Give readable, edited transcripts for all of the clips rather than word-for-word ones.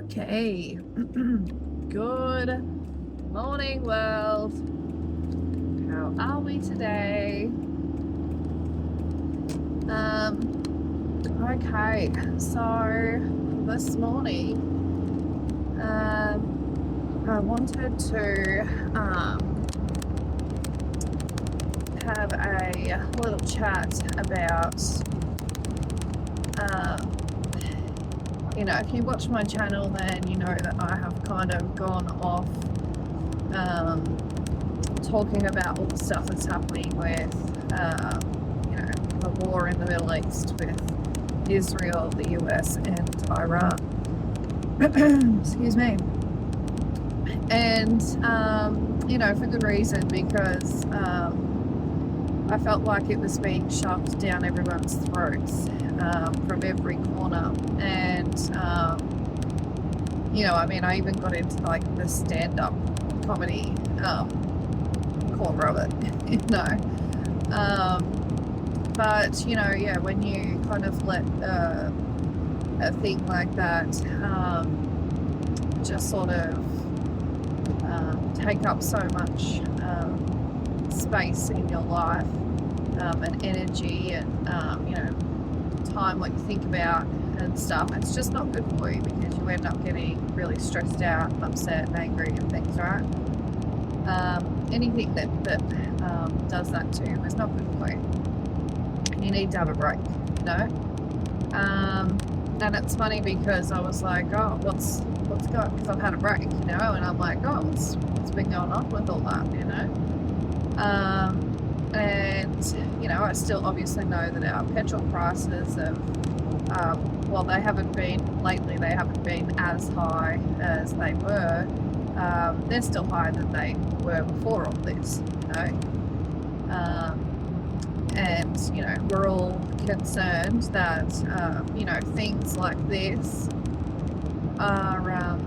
Okay. Good morning, world. How are we today? Okay, so this morning, I wanted to have a little chat about, if you watch my channel, then you know that I have kind of gone off talking about all the stuff that's happening with, the war in the Middle East with Israel, the US, and Iran. Excuse me. And, for good reason, because I felt like it was being shoved down everyone's throats from every corner. And, I even got into like the stand-up comedy corner of it, but, when you kind of let a thing like that just sort of take up so much space in your life and energy and, time, what you think about and stuff, it's just not good for you because you end up getting really stressed out and upset and angry and things, right? Anything that does that to you is not good for you. You need to have a break, and it's funny because I was like, oh, what's going, because I've had a break, and I'm like, oh, what's been going on with all that, and I still obviously know that our petrol prices have, they haven't been as high as they were. They're still higher than they were before all this, and we're all concerned that things like this are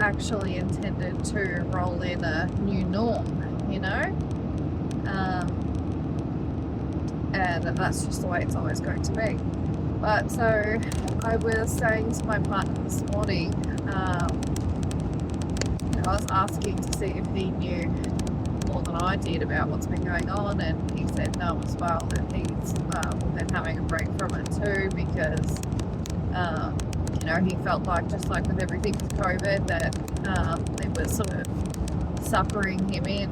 actually intended to roll in a new norm, and that's just the way it's always going to be. But so I was saying to my partner this morning, I was asking to see if he knew more than I did about what's been going on, and he said no as well, that he's been having a break from it too, because he felt like, just like with everything with COVID, that it was sort of suckering him in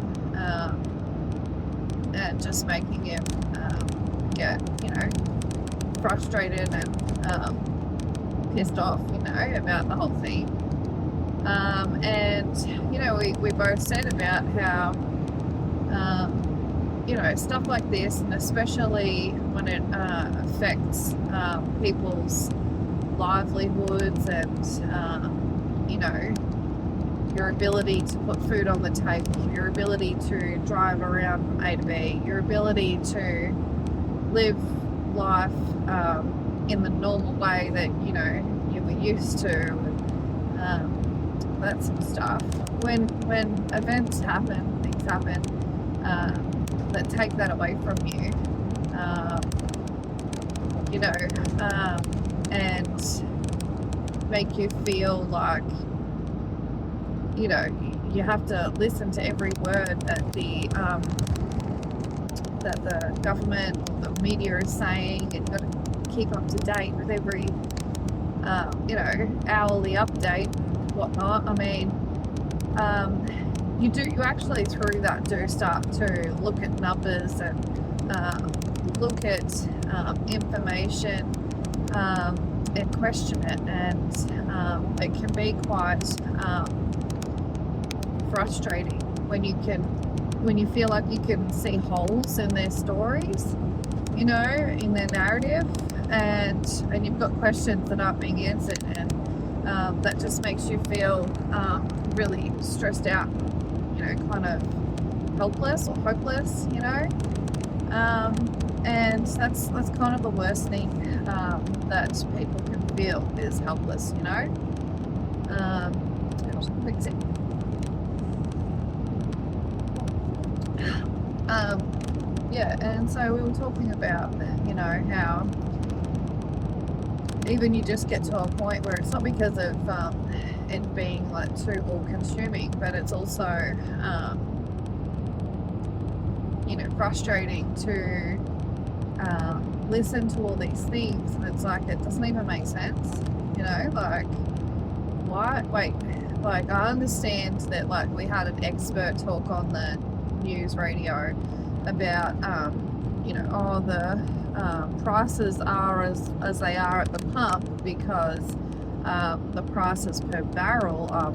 and just making him get frustrated and pissed off about the whole thing. And we both said about how stuff like this, and especially when it affects people's livelihoods and your ability to put food on the table, your ability to drive around from A to B, your ability to live life in the normal way that you were used to, and that sort of stuff. When events happen, things happen that take that away from you, and make you feel like you have to listen to every word that the government or the media is saying, and you've got to keep up to date with every hourly update and whatnot. You actually through that do start to look at numbers and look at information and question it, and it can be quite frustrating when you feel like you can see holes in their stories, in their narrative, and you've got questions that aren't being answered, and that just makes you feel really stressed out, kind of helpless or hopeless, and that's kind of the worst thing that people can feel, is helpless, quick sip. And so we were talking about, how even you just get to a point where it's not because of it being like too all-consuming, but it's also frustrating to listen to all these things, and it's like it doesn't even make sense. Like, why? Wait, like, I understand that, like, we had an expert talk on the news radio about the prices are as they are at the pump because the prices per barrel are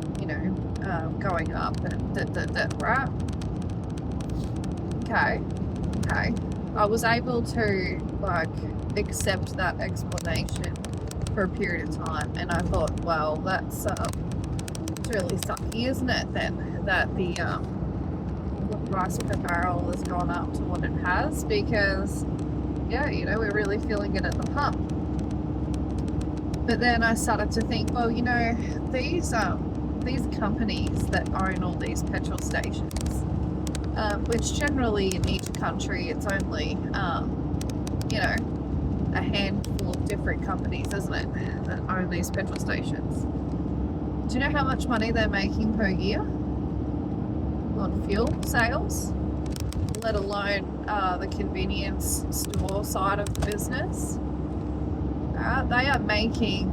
going up and right. Okay, I was able to like accept that explanation for a period of time, and I thought, well, that's it's really sucky, isn't it, then, that the price per barrel has gone up to what it has, because we're really feeling it at the pump. But then I started to think, well, these companies that own all these petrol stations, which generally in each country it's only a handful of different companies, isn't it, that own these petrol stations. Do you know how much money they're making per year on fuel sales, let alone the convenience store side of the business? They are making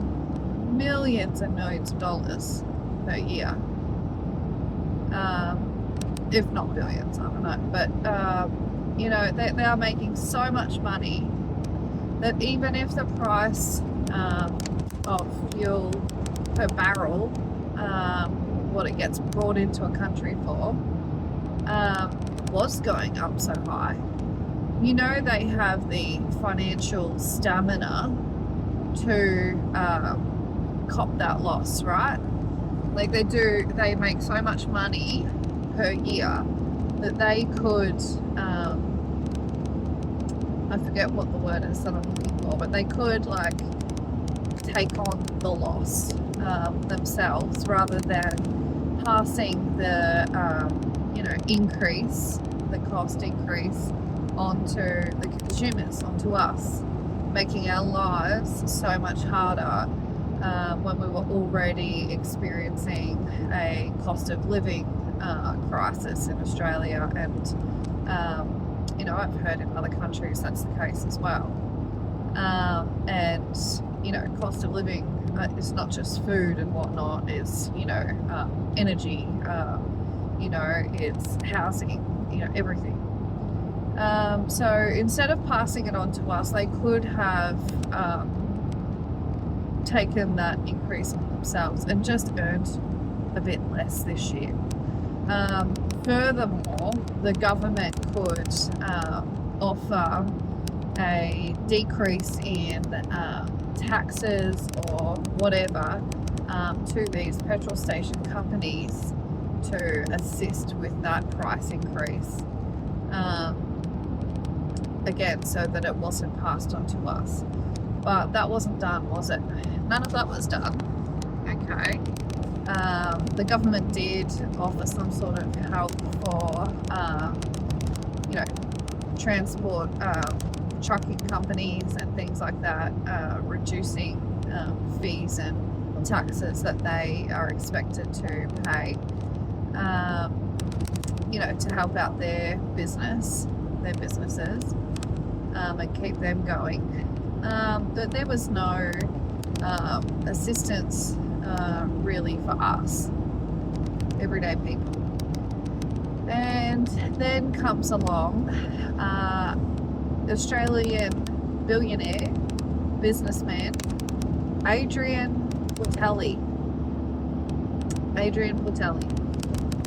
millions and millions of dollars per year, if not billions, I don't know, but they are making so much money that even if the price of fuel per barrel, what it gets brought into a country for, was going up so high, they have the financial stamina to cop that loss, right? Like they make so much money per year that they could I forget what the word is that I'm looking for, but they could like take on the loss themselves, rather than passing the the cost increase onto the consumers, onto us, making our lives so much harder when we were already experiencing a cost of living crisis in Australia, and I've heard in other countries that's the case as well. And cost of living is not just food and whatnot, it's energy, it's housing, everything. So instead of passing it on to us, they could have taken that increase on themselves and just earned a bit less this year. Furthermore, the government could offer a decrease in taxes or whatever to these petrol station companies to assist with that price increase. Again, so that it wasn't passed on to us. But that wasn't done, was it? None of that was done. Okay. The government did offer some sort of help for, transport, trucking companies and things like that, reducing fees and taxes that they are expected to pay, to help out their businesses, and keep them going. But there was no assistance really for us, everyday people. And then comes along Australian billionaire, businessman, Adrian Putelli.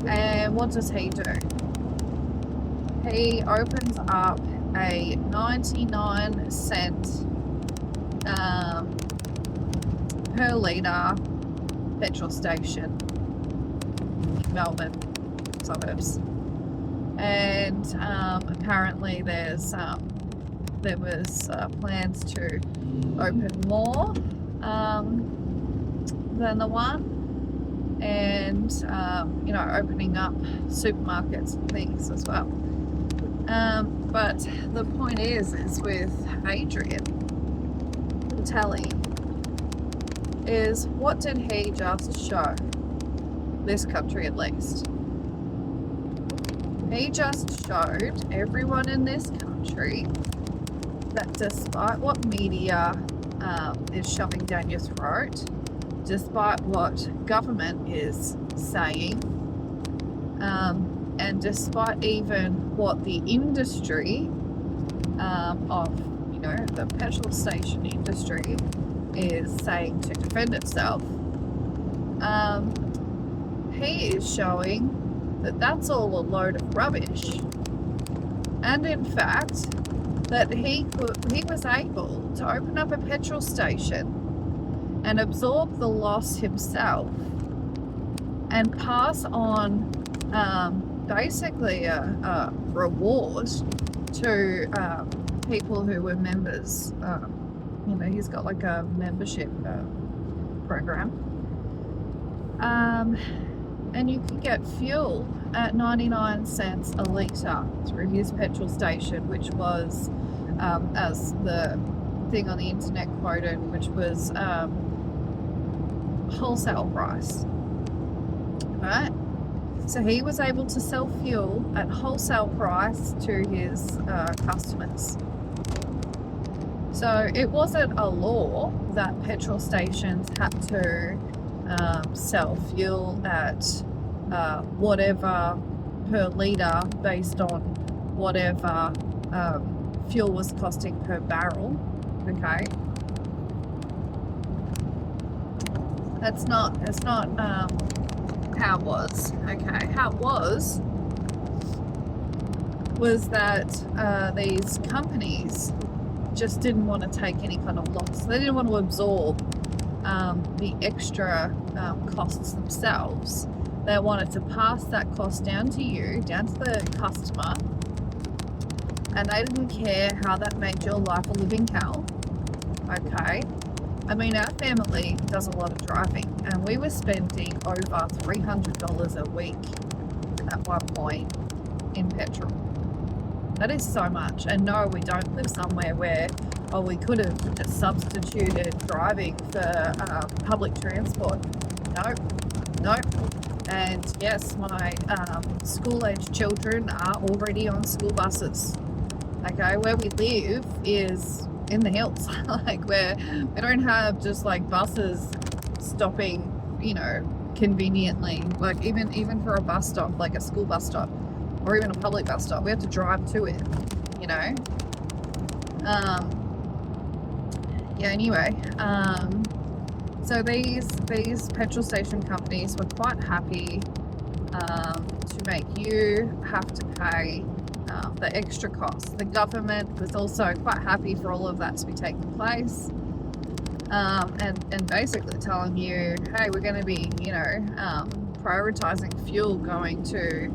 And what does he do? He opens up a 99-cent per litre petrol station in Melbourne suburbs. And apparently there was plans to open more than the one, and opening up supermarkets and things as well. But the point is with Adrian Putelli, is, what did he just show this country at least? He just showed everyone in this country that despite what media is shoving down your throat, despite what government is saying, and despite even what the industry of, the petrol station industry is saying to defend itself, he is showing that that's all a load of rubbish. And in fact, that he was able to open up a petrol station and absorb the loss himself and pass on basically a reward to people who were members. He's got like a membership program. And you could get fuel at 99 cents a litre through his petrol station, which was, as the thing on the internet quoted, which was wholesale price. Right? So he was able to sell fuel at wholesale price to his customers. So it wasn't a law that petrol stations had to sell fuel at whatever per litre based on whatever fuel was costing per barrel. Okay, that's not how it was. Okay, how it was that these companies just didn't want to take any kind of loss. They didn't want to absorb the extra costs themselves. They wanted to pass that cost down to you, down to the customer, and they didn't care how that made your life a living hell. Okay, I mean, our family does a lot of driving, and we were spending over $300 a week at one point in petrol. That is so much. And no, we don't live somewhere where we could have just substituted driving for public transport. Nope. And yes, my school-age children are already on school buses. Okay, where we live is in the hills, like where we don't have just like buses stopping, conveniently. Like even for a bus stop, like a school bus stop, or even a public bus stop, we have to drive to it. Anyway, so these petrol station companies were quite happy to make you have to pay the extra costs. The government was also quite happy for all of that to be taking place, and basically telling you, hey, we're going to be, prioritizing fuel going to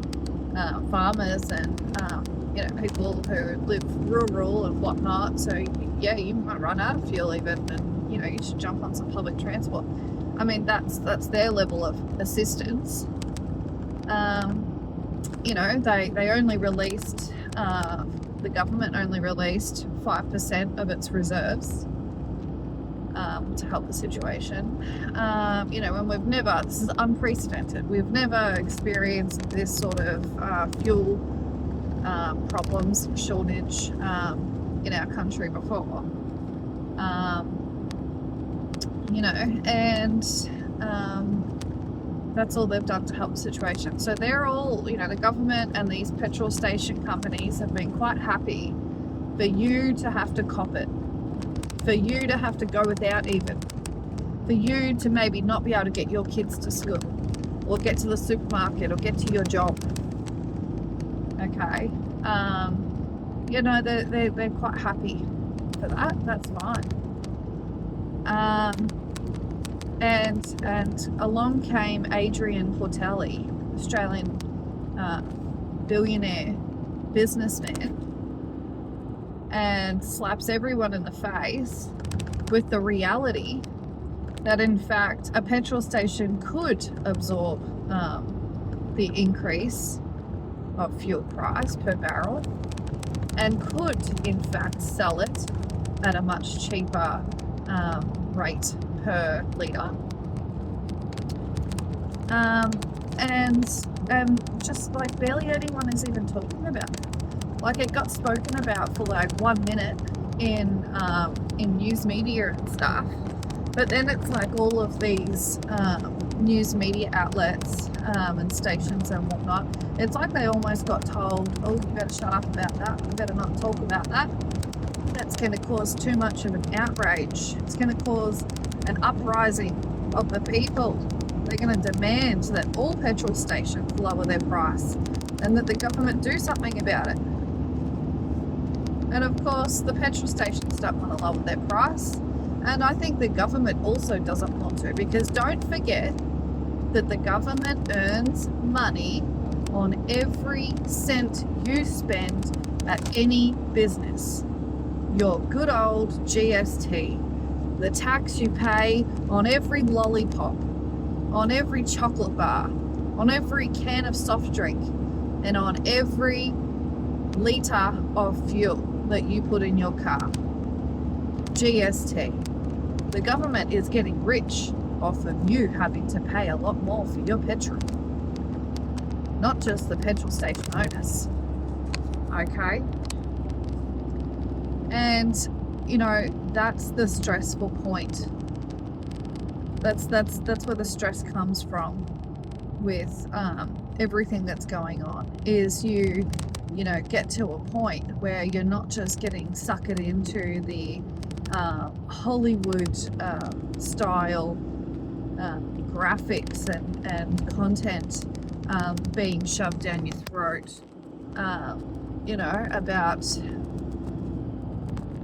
farmers and people who live rural and whatnot. So yeah, you might run out of fuel even, and you should jump on some public transport. I mean, that's their level of assistance. They only released, the government only released 5% of its reserves to help the situation. And this is unprecedented. We've never experienced this sort of fuel problems, shortage in our country before. That's all they've done to help the situation. So they're all, the government and these petrol station companies have been quite happy for you to have to cop it, for you to have to go without even, for you to maybe not be able to get your kids to school or get to the supermarket or get to your job. Okay. They're quite happy for that. That's fine. And along came Adrian Portelli, Australian billionaire businessman, and slaps everyone in the face with the reality that in fact a petrol station could absorb the increase of fuel price per barrel and could in fact sell it at a much cheaper rate per litre. And just like barely anyone is even talking about it. Like it got spoken about for like 1 minute in news media and stuff, but then it's like all of these news media outlets and stations and whatnot, it's like they almost got told, oh, you better shut up about that, you better not talk about that. That's going to cause too much of an outrage. It's going to cause an uprising of the people. They're going to demand that all petrol stations lower their price and that the government do something about it. And of course, the petrol stations don't want to lower their price. And I think the government also doesn't want to, because don't forget that the government earns money on every cent you spend at any business. Your good old GST, the tax you pay on every lollipop, on every chocolate bar, on every can of soft drink, and on every litre of fuel that you put in your car. GST. The government is getting rich off of you having to pay a lot more for your petrol. Not just the petrol station owners. Okay? And, you know, that's the stressful point. That's where the stress comes from with everything that's going on, is you get to a point where you're not just getting suckered into the Hollywood style graphics and content being shoved down your throat, about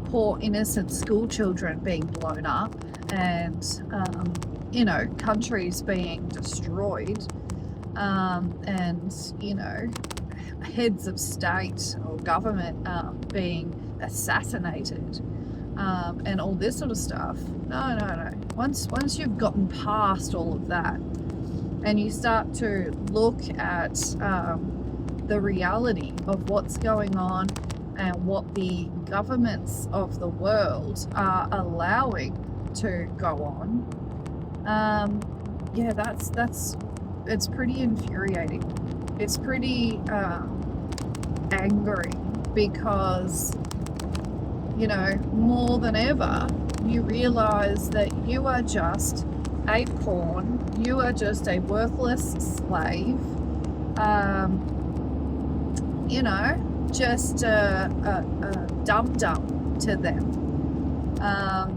poor innocent school children being blown up and countries being destroyed, and heads of state or government being assassinated, and all this sort of stuff. No. Once you've gotten past all of that and you start to look at the reality of what's going on and what the governments of the world are allowing to go on, it's pretty infuriating. It's pretty angering, because more than ever you realize that you are just a pawn, you are just a worthless slave, just a dum-dum to them,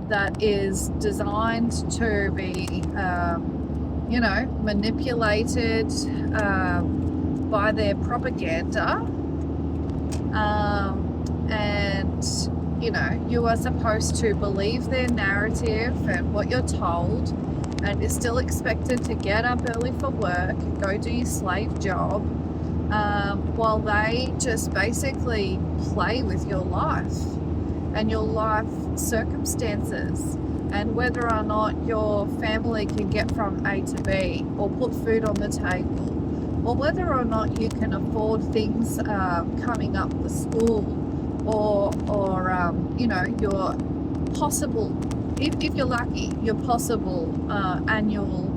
that is designed to be manipulated by their propaganda, and you are supposed to believe their narrative and what you're told, and you're still expected to get up early for work and go do your slave job, while they just basically play with your life and your life circumstances, and whether or not your family can get from A to B or put food on the table, or whether or not you can afford things coming up for school, or your possible, if you're lucky, your possible annual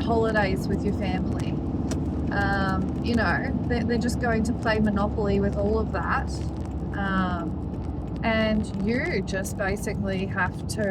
holidays with your family. They're just going to play Monopoly with all of that, and you just basically have to